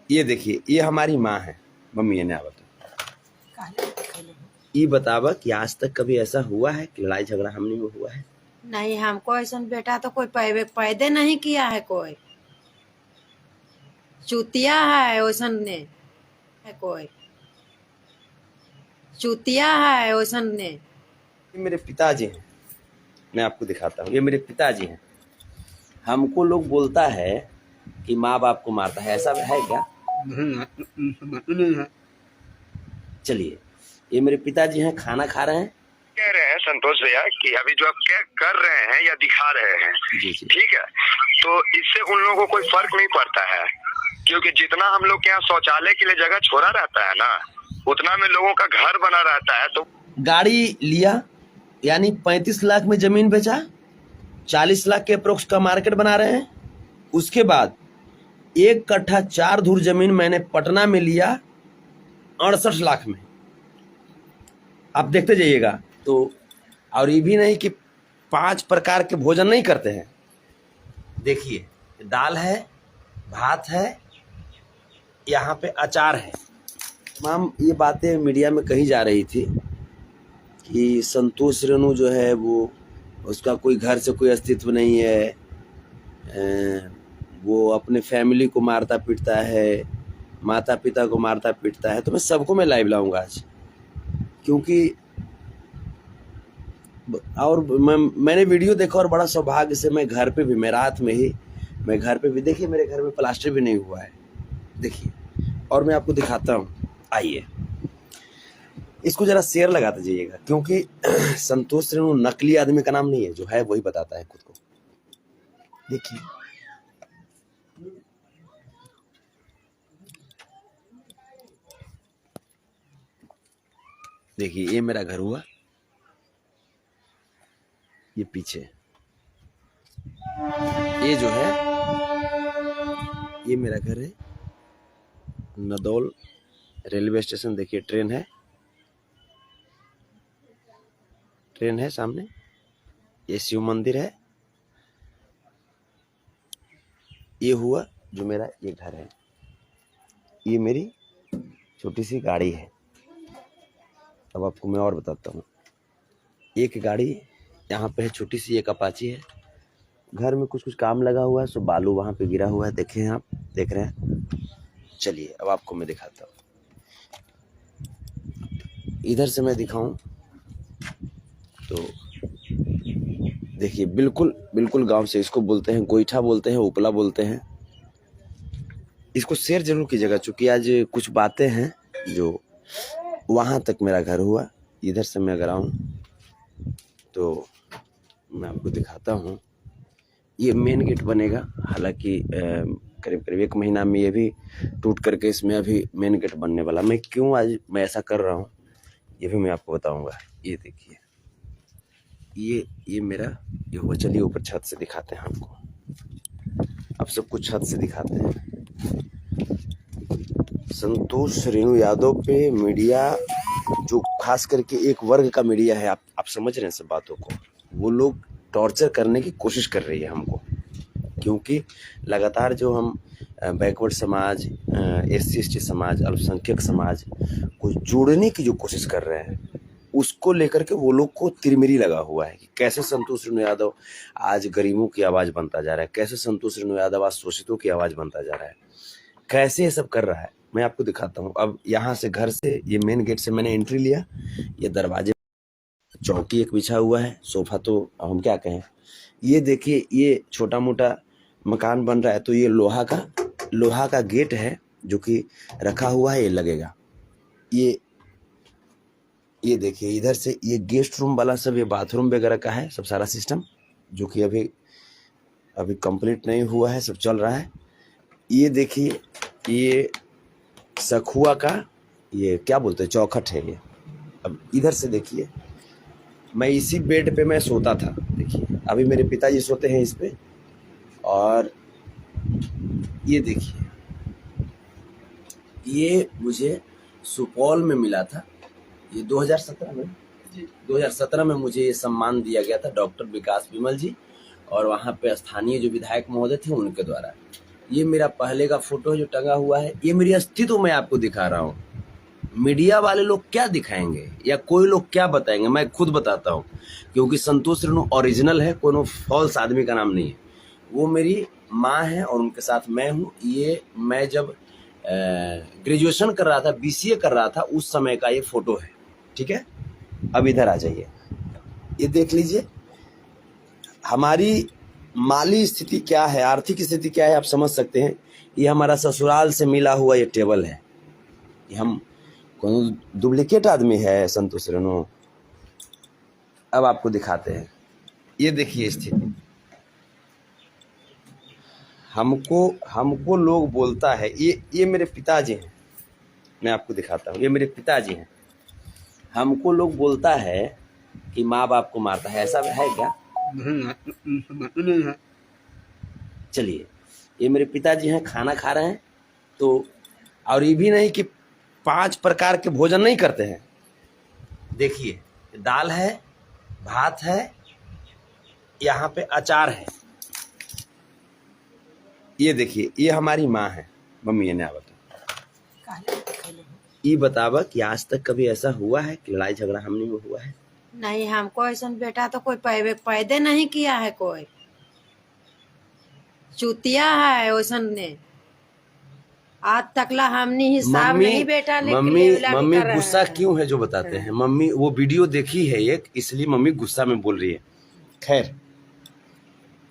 ये देखिए, ये हमारी माँ है, मम्मी है ना। बता, ये बतावा कि आज तक कभी ऐसा हुआ है कि लड़ाई झगड़ा हमने में हुआ है? नहीं, हमको ऐसा बेटा तो कोई पैदे नहीं किया है। कोई चूतिया है वैसन ने है, कोई चूतिया है वैसन ने। ये मेरे पिताजी हैं, मैं आपको दिखाता हूँ। ये मेरे पिताजी हैं। हमको लोग बोलता है कि माँ बाप को मारता है, ऐसा है क्या? नहीं है। चलिए, ये मेरे पिताजी हैं, खाना खा रहे हैं। कह रहे हैं संतोष भैया कि अभी जो आप क्या कर रहे हैं या दिखा रहे हैं, ठीक है, तो इससे उन लोगों को कोई फर्क नहीं पड़ता है, क्योंकि जितना हम लोग के यहाँ शौचालय के लिए जगह छोड़ा रहता है ना, उतना में लोगों का घर बना रहता है। तो गाड़ी लिया, यानी 35 लाख में जमीन बेचा, 40 लाख के अप्रोक्स का मार्केट बना रहे हैं। उसके बाद 1 कट्ठा 4 धूर जमीन मैंने पटना में लिया 68 लाख में। आप देखते जाइएगा। तो और ये भी नहीं कि 5 प्रकार के भोजन नहीं करते हैं। देखिए, दाल है, भात है, यहाँ पे अचार है। तमाम ये बातें मीडिया में कही जा रही थी कि संतोष रेणु जो है वो, उसका कोई घर से कोई अस्तित्व नहीं है, वो अपने फैमिली को मारता पीटता है, माता पिता को मारता पीटता है। तो मैं सबको मैं लाइव लाऊंगा आज, क्योंकि और मैंने वीडियो देखा और बड़ा सौभाग्य से मैं घर पे भी, मैं रात में ही मैं घर पे भी, देखिए मेरे घर में प्लास्टर भी नहीं हुआ है, देखिए। और मैं आपको दिखाता हूँ, आइए, इसको जरा शेयर लगाते जाइएगा, क्योंकि संतोष रेणु नकली आदमी का नाम नहीं है, जो है वही बताता है खुद को। देखिए, देखिए, ये मेरा घर हुआ, ये पीछे ये जो है ये मेरा घर है। नदौल रेलवे स्टेशन, देखिए ट्रेन है सामने। ये शिव मंदिर है। ये हुआ जो मेरा ये घर है। ये मेरी छोटी सी गाड़ी है। अब आपको मैं और बताता हूँ। एक गाड़ी यहाँ पे है, छोटी सी एक अपाची है। घर में कुछ काम लगा हुआ है, सो बालू वहाँ पे गिरा हुआ है, देखें आप, देख रहे हैं। चलिए अब आपको मैं दिखाता हूँ। इधर से मैं दिखाऊं तो देखिए, बिल्कुल गांव से, इसको बोलते हैं गोईठा, बोलते हैं उपला, बोलते हैं। इसको शेयर जरूर कीजिएगा, चूंकि आज कुछ बातें हैं जो वहां तक मेरा घर हुआ। इधर से मैं अगर आऊं तो मैं आपको दिखाता हूं। ये मेन गेट बनेगा, हालांकि करीब 1 महीना में ये भी टूट करके इसमें अभी मेन गेट बनने वाला। मैं क्यों आज मैं ऐसा कर रहा हूँ ये भी मैं आपको बताऊंगा। ये देखिए, ये मेरा ये हुआ। चलिए ऊपर छत से दिखाते हैं आपको। अब सब कुछ छत से दिखाते हैं। संतोष रेणु यादव पे मीडिया, जो खास करके एक वर्ग का मीडिया है, आप समझ रहे हैं सब बातों को, वो लोग टॉर्चर करने की कोशिश कर रही है हमको, क्योंकि लगातार जो हम बैकवर्ड समाज, SC/ST समाज, अल्पसंख्यक समाज को जोड़ने की जो कोशिश कर रहे हैं, उसको लेकर के वो लोग को तिरमिरी लगा हुआ है कि कैसे संतोष रेणु यादव आज गरीबों की आवाज़ बनता जा रहा है, कैसे संतोष रेणु यादव आज शोषितों की आवाज़ बनता जा रहा है, कैसे ये सब कर रहा है। मैं आपको दिखाता हूँ। अब यहाँ से, घर से, ये मेन गेट से मैंने एंट्री लिया। ये दरवाजे, चौकी एक बिछा हुआ है, सोफा तो हम क्या कहें। ये देखिए, ये छोटा मोटा मकान बन रहा है, तो ये लोहा का गेट है जो कि रखा हुआ है, ये लगेगा। ये देखिए, इधर से ये गेस्ट रूम वाला सब, ये बाथरूम वगैरह का है सब, सारा सिस्टम, जो कि अभी कंप्लीट नहीं हुआ है, सब चल रहा है। ये देखिए, ये सखुआ का, ये क्या बोलते हैं, चौखट है ये। अब इधर से देखिए, मैं इसी बेड पे मैं सोता था। देखिए, अभी मेरे पिताजी सोते हैं इस पे। और ये देखिए, ये मुझे सुपौल में मिला था, ये 2017 में मुझे ये सम्मान दिया गया था, डॉक्टर विकास विमल जी और वहाँ पे स्थानीय जो विधायक महोदय थे उनके द्वारा। ये मेरा पहले का फोटो जो टंगा हुआ है, ये मेरी अस्तित्व मैं आपको दिखा रहा हूँ। मीडिया वाले लोग क्या दिखाएंगे या कोई लोग क्या बताएंगे, मैं खुद बताता हूँ, क्योंकि संतोष रेणु ओरिजिनल है, कोनो फॉल्स आदमी का नाम नहीं है। वो मेरी माँ है और उनके साथ मैं हूँ। ये मैं जब ग्रेजुएशन कर रहा था, BCA कर रहा था, उस समय का ये फोटो है। ठीक है, अब इधर आ जाइए, ये देख लीजिए हमारी माली स्थिति क्या है, आर्थिक स्थिति क्या है, आप समझ सकते हैं। ये हमारा ससुराल से मिला हुआ ये टेबल है। हम कौन डुप्लीकेट आदमी है संतोष रेणु? अब आपको दिखाते हैं, ये देखिए स्थिति। हमको लोग बोलता है, ये मेरे पिताजी हैं, मैं आपको दिखाता हूँ, ये मेरे पिताजी हैं। हमको लोग बोलता है कि माँ बाप को मारता है, ऐसा है क्या? नहीं है। चलिए, ये मेरे पिताजी हैं, खाना खा रहे हैं तो, और ये भी नहीं कि 5 प्रकार के भोजन नहीं करते हैं। देखिए, दाल है, भात है, यहाँ पे अचार है। ये देखिए, ये हमारी माँ है, मम्मी ने बता, ये बतावा कि आज तक कभी ऐसा हुआ है कि लड़ाई झगड़ा हमने में हुआ है? नहीं, हमको ऐसा बेटा तो कोई पैदे नहीं किया है, कोई चुतिया है वैसन ने। आज तकला हमने हिसाब नहीं बेटा लेके मम्मी गुस्सा क्यों है जो बताते हैं। मम्मी वो वीडियो देखी है एक, इसलिए मम्मी गुस्सा में बोल रही है। खैर,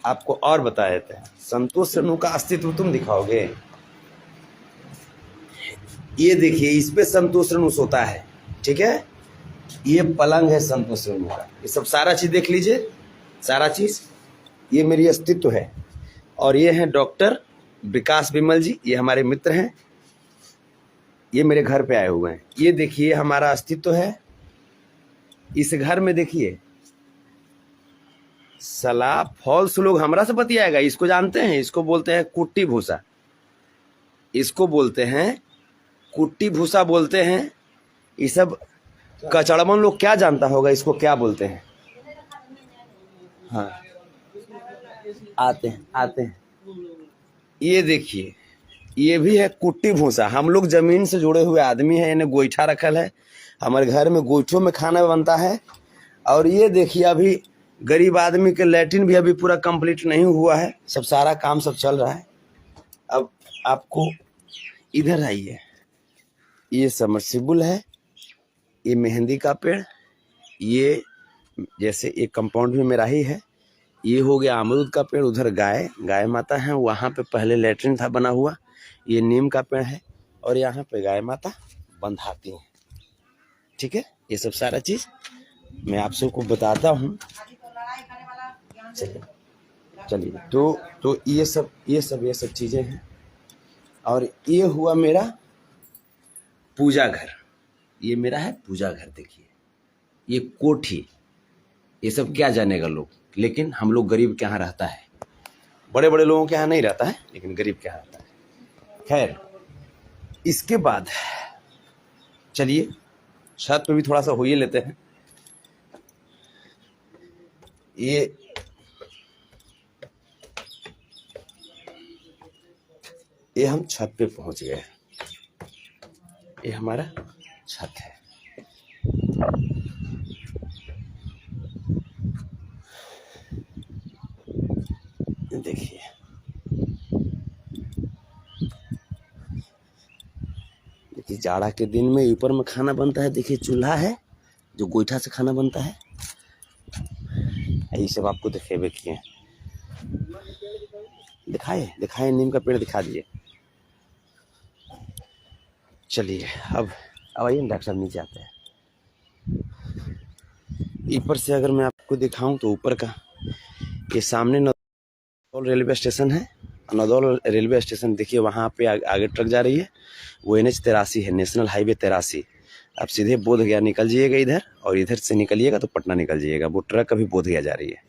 आपको और बता देते हैं, संतोष रेणु का अस्तित्व तुम दिखाओगे। ये देखिए, इस पे संतोष रेणु सोता है। ठीक है, ये पलंग है संतोष रेणु का। ये सब सारा चीज देख लीजिए, सारा चीज। ये मेरी अस्तित्व है। और ये हैं डॉक्टर विकास विमल जी, ये हमारे मित्र हैं, ये मेरे घर पे आए हुए हैं। ये देखिए हमारा अस्तित्व है। इस घर में देखिए, सला फॉल्स लोग हमरा से बतियाएगा। इसको जानते हैं, इसको बोलते हैं कुट्टी भूसा, इसको बोलते हैं कुट्टी भूसा बोलते हैं। ये सब कचड़मन लोग क्या जानता होगा, इसको क्या बोलते हैं। हाँ, आते हैं। ये देखिए, ये भी है कुट्टी भूसा। हम लोग जमीन से जुड़े हुए आदमी हैं। इन्हें गोईठा रखल है, हमारे घर में गोईठों में खाना बनता है। और ये देखिए, अभी गरीब आदमी के लैट्रिन भी अभी पूरा कंप्लीट नहीं हुआ है, सब सारा काम सब चल रहा है। अब आपको इधर आइए, ये समरसिबल है, ये मेहंदी का पेड़, ये जैसे एक कंपाउंड भी मेरा ही है। ये हो गया अमरूद का पेड़, उधर गाय माता है, वहाँ पे पहले लैट्रिन था बना हुआ। ये नीम का पेड़ है और यहाँ पे गाय माता बंधाती हैं। ठीक है, ये सब सारा चीज मैं आप सबको बताता हूँ। चलिए, तो ये सब चीजें हैं। और ये हुआ मेरा पूजा घर, ये मेरा है पूजा घर। देखिए, ये कोठी, ये सब क्या जानेगा लोग, लेकिन हम लोग गरीब के यहाँ रहता है। बड़े बड़े लोगों के यहाँ नहीं रहता है, लेकिन गरीब के यहाँ रहता है। खैर, इसके बाद चलिए छत पे भी थोड़ा सा हो ही लेते हैं। ये हम छत पे पहुंच गए। ये हमारा छत है। देखिए, जाड़ा के दिन में ऊपर में खाना बनता है। देखिए, चूल्हा है जो गोईठा से खाना बनता है। ये सब आपको दिखेबे किए, दिखाए नीम का पेड़ दिखा दिए। चलिए, अब आइए डॉक्टर साहब, नीचे आते हैं। ऊपर से अगर मैं आपको दिखाऊं तो ऊपर का ये सामने नदौल रेलवे स्टेशन है। नदौल रेलवे स्टेशन देखिए, वहाँ पे आगे ट्रक जा रही है, वो NH 83 है, नेशनल हाईवे 83। आप सीधे बोधगया निकल जाइएगा इधर, और इधर से निकलिएगा तो पटना निकल जाइएगा। वो ट्रक अभी बोधगया जा रही है।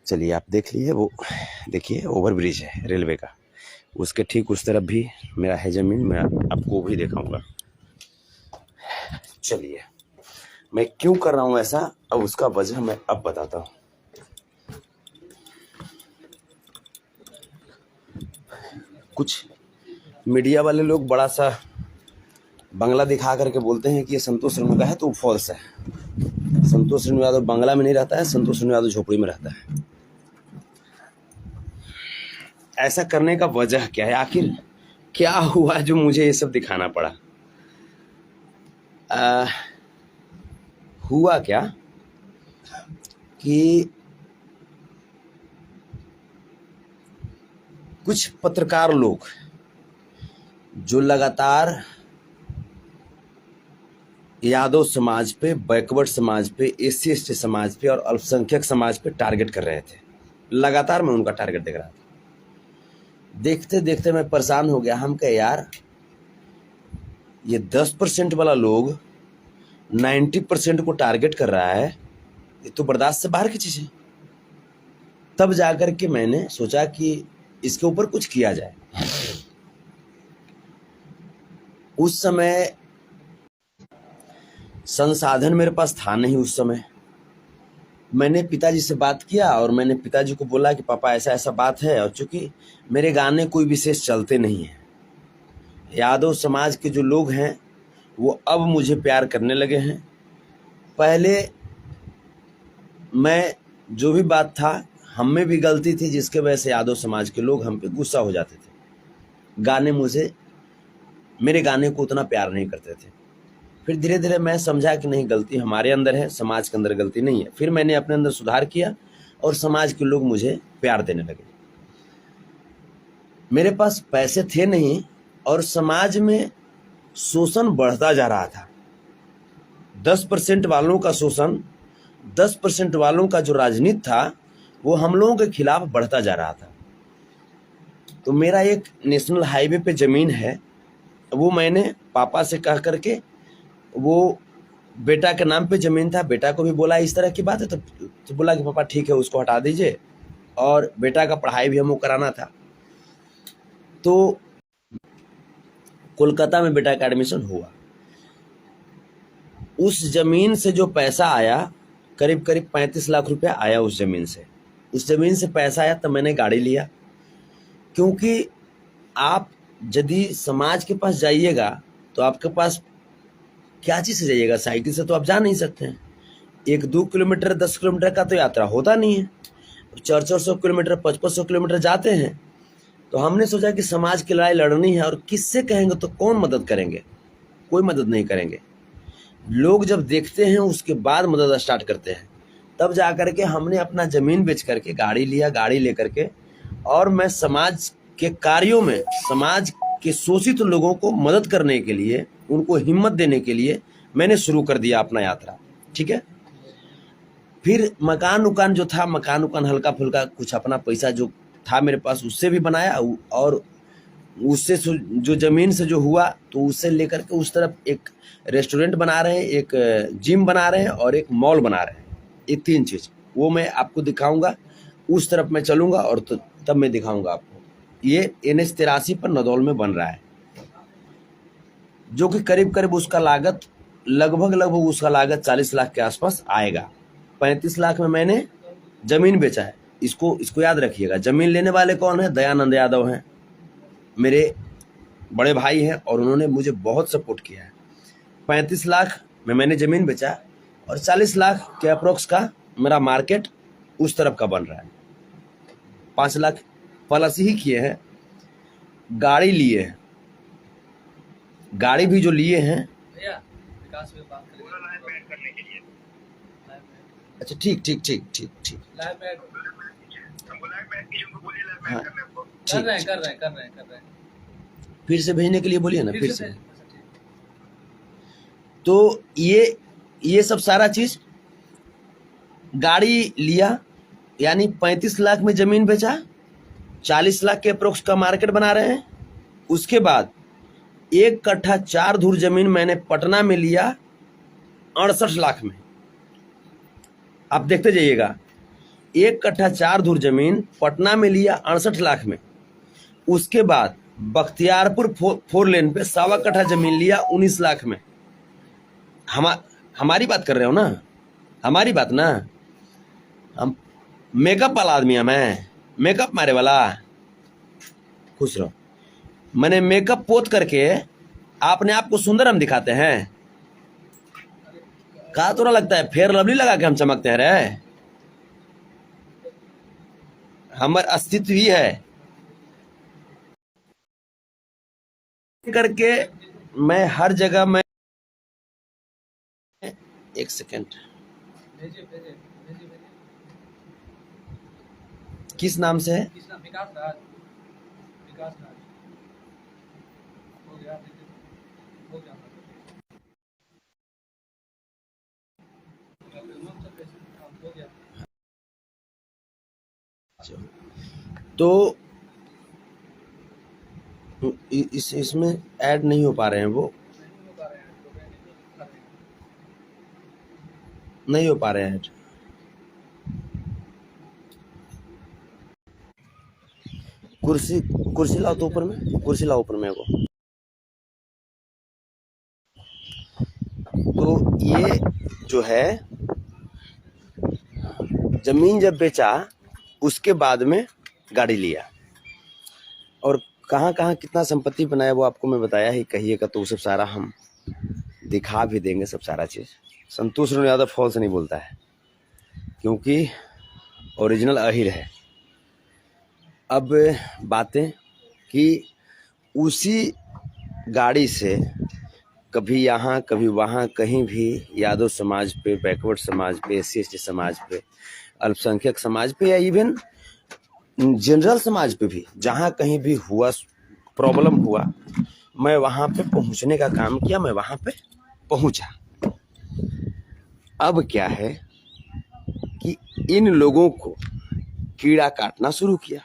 चलिए, आप देख लीजिए, वो देखिए ओवर ब्रिज है रेलवे का, उसके ठीक उस तरफ भी मेरा है ज़मीन, मैं आपको भी दिखाऊंगा। चलिए, मैं क्यों कर रहा हूँ ऐसा, अब उसका वजह मैं अब बताता हूँ। कुछ मीडिया वाले लोग बड़ा सा बंगला दिखा करके बोलते हैं कि ये संतोष रेणु का है, तो फॉल्स है। संतोष रेणु यादव बंगला में नहीं रहता है, संतोष रेणु यादव झोपड़ी में रहता है। ऐसा करने का वजह क्या है, आखिर क्या हुआ जो मुझे ये सब दिखाना पड़ा? हुआ क्या कि कुछ पत्रकार लोग जो लगातार यादव समाज पे, बैकवर्ड समाज पे, एससी एसटी समाज पे और अल्पसंख्यक समाज पे टारगेट कर रहे थे, लगातार मैं उनका टारगेट देख रहा था। देखते देखते मैं परेशान हो गया। हम कहे यार, ये 10% वाला लोग 90% को टारगेट कर रहा है, ये तो बर्दाश्त से बाहर की चीज है। तब जाकर के मैंने सोचा कि इसके ऊपर कुछ किया जाए। उस समय संसाधन मेरे पास था नहीं। उस समय मैंने पिताजी से बात किया और मैंने पिताजी को बोला कि पापा ऐसा ऐसा बात है, और चूंकि मेरे गाने कोई विशेष चलते नहीं हैं, यादव समाज के जो लोग हैं वो अब मुझे प्यार करने लगे हैं। पहले मैं जो भी बात था, हम में भी गलती थी, जिसके वजह से यादव समाज के लोग हम पे गुस्सा हो जाते थे, मेरे गाने को उतना प्यार नहीं करते थे। फिर धीरे धीरे मैं समझा कि नहीं, गलती हमारे अंदर है, समाज के अंदर गलती नहीं है। फिर मैंने अपने अंदर सुधार किया और समाज के लोग मुझे प्यार देने लगे। मेरे पास पैसे थे नहीं और समाज में शोषण बढ़ता जा रहा था। 10% वालों का शोषण, 10% वालों का जो राजनीति था वो हम लोगों के खिलाफ बढ़ता जा रहा था। तो मेरा एक नेशनल हाईवे पे जमीन है, वो मैंने पापा से कह करके, वो बेटा के नाम पे जमीन था, बेटा को भी बोला इस तरह की बात है, तो बोला कि पापा ठीक है, उसको हटा दीजिए, और बेटा का पढ़ाई भी हमको कराना था। तो कोलकाता में बेटा का एडमिशन हुआ। उस जमीन से जो पैसा आया, करीब करीब 35 लाख रुपया आया उस जमीन से। उस जमीन से पैसा आया तब मैंने गाड़ी लिया, क्योंकि आप यदि समाज के पास जाइएगा तो आपके पास क्या चीज़ से जाइएगा? साइकिल से तो आप जा नहीं सकते हैं। 1-2 किलोमीटर, 10 किलोमीटर का तो यात्रा होता नहीं है। 400 किलोमीटर, 500 किलोमीटर जाते हैं। तो हमने सोचा कि समाज की लड़ाई लड़नी है, और किससे कहेंगे तो कौन मदद करेंगे? कोई मदद नहीं करेंगे। लोग जब देखते हैं उसके बाद मदद स्टार्ट करते हैं। तब जा करके हमने अपना ज़मीन बेच करके गाड़ी लिया, गाड़ी लेकर के, और मैं समाज के कार्यों में, समाज के शोषित लोगों को मदद करने के लिए, उनको हिम्मत देने के लिए मैंने शुरू कर दिया अपना यात्रा। ठीक है। फिर मकान जो था, मकान हल्का फुल्का कुछ अपना पैसा जो था मेरे पास उससे भी बनाया, और उससे जो ज़मीन से जो हुआ तो उससे लेकर के उस तरफ एक रेस्टोरेंट बना रहे हैं, एक जिम बना रहे हैं और एक मॉल बना रहे हैं। ये 3 चीज़ वो मैं आपको दिखाऊंगा। उस तरफ मैं चलूंगा और तब मैं दिखाऊंगा आपको। ये NH 83 पर नदौल में बन रहा है, जो कि करीब करीब उसका लागत लगभग उसका लागत 40 लाख के आसपास आएगा। 35 लाख में मैंने जमीन बेचा है। इसको याद रखिएगा। जमीन लेने वाले कौन है? दयानंद यादव हैं, मेरे बड़े भाई हैं, और उन्होंने मुझे बहुत सपोर्ट किया है। 35 लाख में मैंने ज़मीन बेचा और 40 लाख के अप्रोक्स का मेरा मार्केट उस तरफ का बन रहा है। 5 लाख प्लस ही किए हैं। गाड़ी लिए हैं, गाड़ी भी जो लिए हैं। अच्छा ठीक। हाँ कर रहे हैं। फिर से भेजने के लिए बोलिए ना, फिर से। तो ये सब सारा चीज, गाड़ी लिया, यानी 35 लाख में जमीन बेचा, 40 लाख के अप्रोक्स का मार्केट बना रहे हैं। उसके बाद 1 कट्ठा 4 धूर जमीन मैंने पटना में लिया 68 लाख में। आप देखते जाइएगा, 1 कट्ठा 4 धूर जमीन पटना में लिया 68 लाख में। उसके बाद बख्तियारपुर 4 लेन पे 1.25 कट्ठा जमीन लिया 19 लाख में। हमारी बात कर रहे हो ना, हमारी बात ना। हम मेकअप वाला आदमी है, मैं मेकअप मारे वाला। खुश रहो। मैंने मेकअप पोत करके आपने आपको सुंदर हम दिखाते हैं। कहा तो ना लगता है फेयर लवली लगा के हम चमकते हैं रे। हमारा अस्तित्व ही है करके मैं हर जगह में। एक सेकेंड, किस नाम से है? विकास राज। विकास राज हो गया, हो गया। तो इसमें ऐड नहीं हो पा रहे हैं, वो नहीं हो पा रहे हैं ऐड। कुर्सी लाओ तो ऊपर में, कुर्सी लाओ ऊपर में को। तो ये जो है जमीन जब बेचा उसके बाद में गाड़ी लिया, और कहाँ कहाँ कितना संपत्ति बनाया वो आपको मैं बताया ही, कहिएगा तो सब सारा हम दिखा भी देंगे सब सारा चीज़। संतोष रेणु यादव फॉल्स नहीं बोलता है क्योंकि ओरिजिनल अहिर है। अब बातें कि उसी गाड़ी से कभी यहाँ कभी वहाँ कहीं भी यादव समाज पे, बैकवर्ड समाज पे, SC/ST समाज पे, अल्पसंख्यक समाज पे, या इवन जनरल समाज पे भी जहाँ कहीं भी हुआ प्रॉब्लम हुआ, मैं वहाँ पे पहुँचने का काम किया, मैं वहाँ पे पहुँचा। अब क्या है कि इन लोगों को कीड़ा काटना शुरू किया।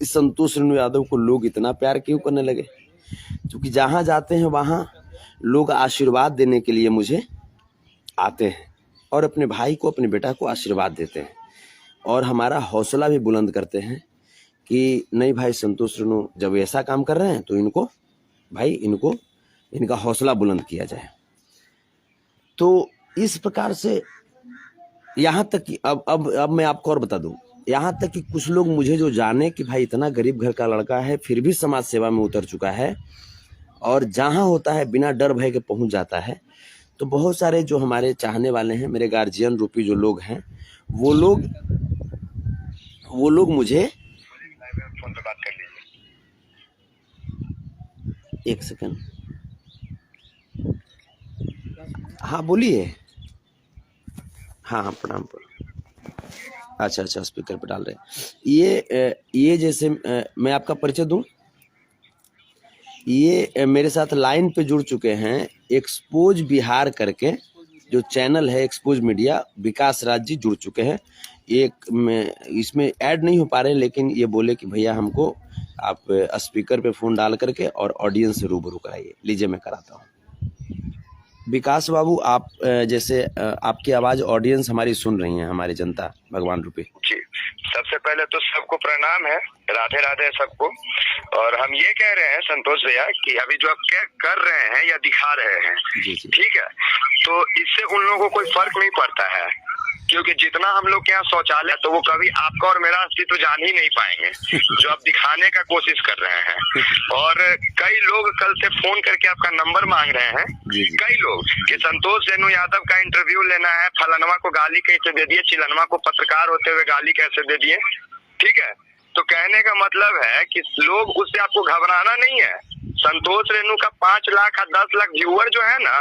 इस संतोष रेणु यादव को लोग इतना प्यार क्यों करने लगे? क्योंकि जहाँ जाते हैं वहाँ लोग आशीर्वाद देने के लिए मुझे आते हैं और अपने भाई को, अपने बेटा को आशीर्वाद देते हैं, और हमारा हौसला भी बुलंद करते हैं कि नहीं भाई संतोष रेणु जब ऐसा काम कर रहे हैं तो इनको भाई इनका हौसला बुलंद किया जाए। तो इस प्रकार से यहाँ तक कि अब मैं आपको और बता दूं, यहाँ तक कि कुछ लोग मुझे जो जाने कि भाई इतना गरीब घर का लड़का है फिर भी समाज सेवा में उतर चुका है और जहाँ होता है बिना डर भय के पहुँच जाता है। तो बहुत सारे जो हमारे चाहने वाले हैं, मेरे गार्जियन रूपी जो लोग हैं, वो लोग मुझे फोन पे बात कर लीजिए। एक सेकंड, हाँ बोलिए। हाँ प्रणाम। अच्छा स्पीकर पे डाल रहे हैं। ये जैसे मैं आपका परिचय दूं, ये मेरे साथ लाइन पे जुड़ चुके हैं एक्सपोज बिहार करके जो चैनल है, एक्सपोज मीडिया, विकास राज जी जुड़ चुके हैं। एक में इसमें ऐड नहीं हो पा रहे, लेकिन ये बोले कि भैया हमको आप स्पीकर पे फ़ोन डाल करके और ऑडियंस से रूबरू कराइए। लीजिए मैं कराता हूँ। विकास बाबू, आप जैसे आपकी आवाज़ ऑडियंस हमारी सुन रही है, हमारी जनता भगवान रूपी जी। सबसे पहले तो सबको प्रणाम है, राधे राधे सबको। और हम ये कह रहे हैं संतोष भैया कि अभी जो आप क्या कर रहे हैं या दिखा रहे हैं, ठीक है, तो इससे उन लोगों को कोई फर्क नहीं पड़ता है, क्योंकि जितना हम लोग के यहाँ शौचालय, तो वो कभी आपका और मेरा अस्तित्व जान ही नहीं पाएंगे जो आप दिखाने का कोशिश कर रहे हैं। और कई लोग कल से फोन करके आपका नंबर मांग रहे हैं, कई लोग कि संतोष रेणु यादव का इंटरव्यू लेना है, फलानवा को गाली कैसे दे दिए, चिलनवा को पत्रकार होते हुए गाली कैसे दे दिए, ठीक है। तो कहने का मतलब है कि लोग उससे आपको घबराना नहीं है। संतोष रेणु का 5 लाख या 10 लाख व्यूअर जो है ना,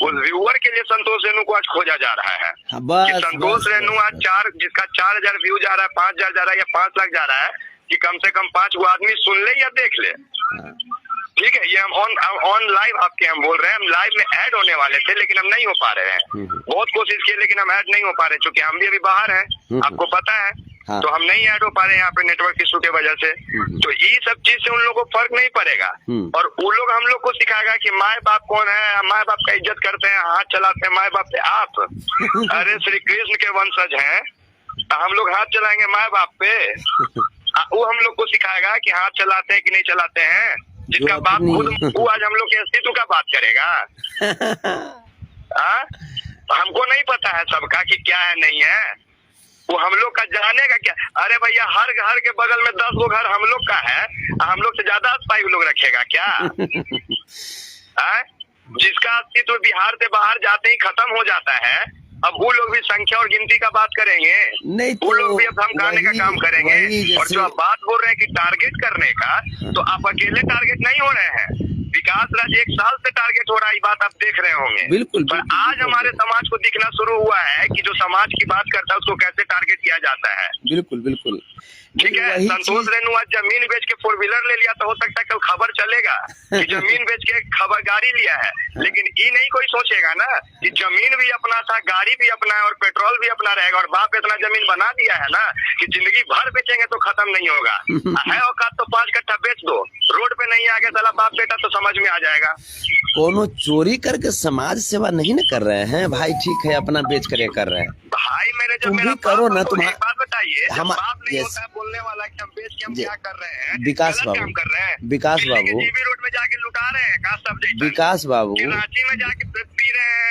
उस व्यूअर के लिए संतोष रेणु को आज खोजा जा रहा है। कि संतोष रेणु आज जिसका 4000 व्यू जा रहा है, 5000 जा रहा है या 5 लाख जा रहा है, कि कम से कम 5 गो आदमी सुन ले या देख ले, ठीक है। ये हम ऑन लाइव आपके हम बोल रहे हैं, हम लाइव में ऐड होने वाले थे लेकिन हम नहीं हो पा रहे हैं। बहुत कोशिश की लेकिन हम ऐड नहीं हो पा रहे, क्योंकि हम भी अभी बाहर हैं, आपको पता है। हाँ। तो हम नहीं ऐड हो पा रहे हैं यहाँ पे नेटवर्क इशू के वजह से। तो ये सब चीज से उन लोगों को फर्क नहीं पड़ेगा, और वो लोग हम लोग को सिखाएगा कि माँ बाप कौन है, माँ बाप का इज्जत करते हैं, हाथ चलाते हैं माँ बाप पे। आप अरे श्री कृष्ण के वंशज हैं, हम लोग हाथ चलाएंगे माँ बाप पे? वो हम लोग को सिखाएगा कि हाथ चलाते हैं कि नहीं चलाते हैं, जिसका बाप खुद वो आज हम लोग के अस्तित्व का बात करेगा। हमको नहीं पता है सबका कि क्या है नहीं है, वो हम लोग का जानेगा क्या? अरे भैया, हर घर के बगल में 10 गो घर हम लोग का है, हम लोग से ज्यादा अस्पाई लोग रखेगा क्या? जिसका अस्तित्व बिहार से बाहर जाते ही खत्म हो जाता है, अब वो लोग भी संख्या और गिनती का बात करेंगे? नहीं, वो लोग भी अब धमकाने का काम करेंगे। और जो आप बात बोल रहे हैं कि टारगेट करने का, तो आप अकेले टारगेट नहीं हो रहे हैं, विकास राज 1 साल से टारगेट हो रहा है, ये बात आप देख रहे होंगे। बिल्कुल, पर आज हमारे समाज को दिखना शुरू हुआ है कि जो समाज की बात करता है उसको कैसे टारगेट किया जाता है। बिल्कुल बिल्कुल, ठीक है। संतोष रेणु आज जमीन बेच के 4 व्हीलर ले लिया, तो हो सकता है कल खबर चलेगा कि जमीन बेच के खबर गाड़ी लिया है, लेकिन ये नहीं कोई सोचेगा ना कि जमीन भी अपना था, गाड़ी भी अपना है और पेट्रोल भी अपना रहेगा, और बाप इतना जमीन बना दिया है ना कि जिंदगी भर बेचेंगे तो खत्म नहीं होगा। है औकात तो 5 कट्ठा बेच दो, रोड पे नहीं आगे साला बाप बेटा तो समझ में आ जाएगा। कोनो चोरी करके समाज सेवा नहीं न कर रहे हैं भाई, ठीक है, अपना बेच कर कर रहे हैं भाई। मैंने जब तुम मेरा भी करो ना, तो तुम्हारा एक बात बताइए, हम बाप नहीं यस होता है बोलने वाला कि हम बेच के हम क्या कर रहे हैं, विकास गलत बाबू, काम कर रहे हैं। विकास दिल्ली के बाबू, जीबी रोड में जाके लुटा रहे हैं का सब जैसा, विकास बाबू, कि रांची में जाके पी रहे हैं,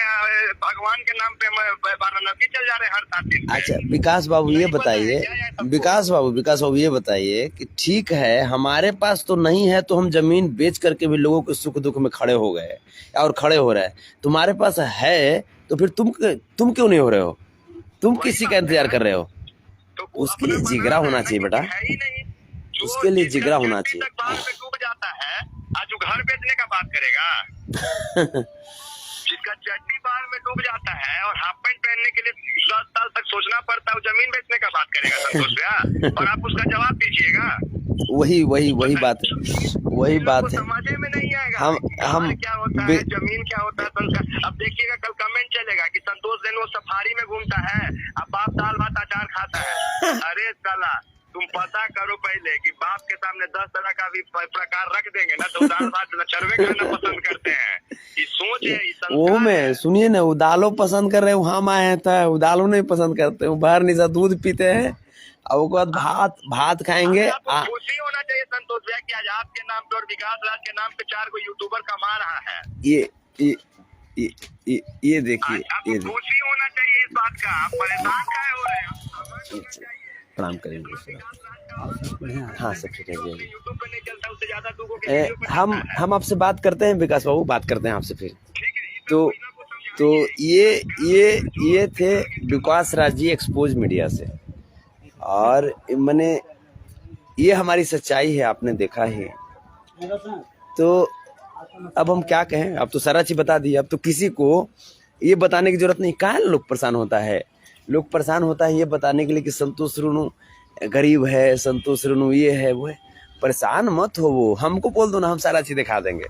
भगवान के नाम पे वाराणसी चल जा रहे हैं हर 7 दिन पे। अच्छा विकास बाबू ये बताइए, विकास बाबू ये बताइए कि ठीक है हमारे पास तो नहीं है, तो हम जमीन बेच करके भी लोगों के सुख दुख में खड़े हो गए और खड़े हो रहे हैं, तुम्हारे पास है तो फिर तुम क्यों नहीं हो रहे हो? तुम किसी का इंतजार कर रहे हो? तो उसके लिए जिगरा होना चाहिए बेटा, उसके लिए जिगरा होना चाहिए। डूब जाता है, आज वो घर बेचने का बात करेगा। जिसका चड्डी बाहर में डूब जाता है और हाफ पैंट पहनने के लिए 10 साल तक सोचना पड़ता है, वो जमीन बेचने का बात करेगा संतोष भैया, और आप उसका जवाब दीजिएगा। वही बात है। समझे में नहीं आएगा हम क्या होता है, जमीन क्या होता है, संस्कार। अब देखिएगा कल कमेंट चलेगा कि संतोष रेणु सफारी में घूमता है, अब बाप दाल भात अचार खाता है। अरे साला, तुम पता करो पहले कि बाप के सामने 10 तरह का भी प्रकार रख देंगे ना, तो दाल भात चरवे खाना पसंद करते हैं। ये सोच है, वो में सुनिए ना, उदालो पसंद कर रहे हैं, हम आए हैं तो उदालो नहीं पसंद करते हैं, बाहर निशा दूध पीते हैं और उसके बाद भात खाएंगे। खुशी होना चाहिए संतोष भैया कि आज आपके नाम पे और विकास राज के नाम पे 4 को यूट्यूबर कमा रहा है। ये देखिए, ये खुशी होना चाहिए इस बात का। आप परेशान काहे हो रहे हैं? प्रणाम करेंगे। हाँ सब ठीक है जी। यूट्यूब पे नहीं चलता, उससे ज्यादा लोगों के हम आपसे बात करते हैं, विकास बाबू बात करते हैं आपसे फिर। तो ये थे विकास राज जी एक्सपोज मीडिया से, और मैंने ये हमारी सच्चाई है, आपने देखा ही। तो अब हम क्या कहें, अब तो सारा चीज बता दी, अब तो किसी को ये बताने की जरूरत नहीं। कहाँ लोग परेशान होता है, लोग परेशान होता है ये बताने के लिए कि संतोष रेणु गरीब है, संतोष रेणु ये है वो है। परेशान मत हो, वो हमको बोल दो ना, हम सारा चीज दिखा देंगे।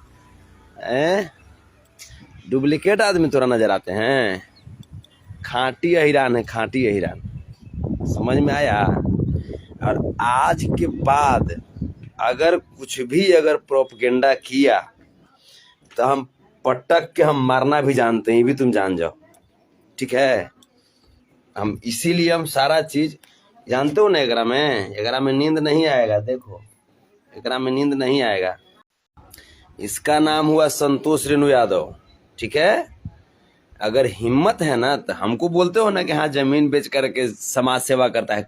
डुप्लीकेट आदमी तोरा नजर आते हैं, खांटी अहिरान है, खांटी अहिरान, समझ में आया? और आज के बाद अगर कुछ भी अगर प्रोपगेंडा किया तो हम पटक के हम मारना भी जानते हैं, ये भी तुम जान जाओ, ठीक है? हम इसीलिए हम सारा चीज जानते हो ना। एकरा में नींद नहीं आएगा, देखो एकरा में नींद नहीं आएगा। इसका नाम हुआ संतोष रेणु यादव, ठीक है? अगर हिम्मत है ना तो हमको बोलते हो ना कि हाँ जमीन बेच करके समाज सेवा करता है,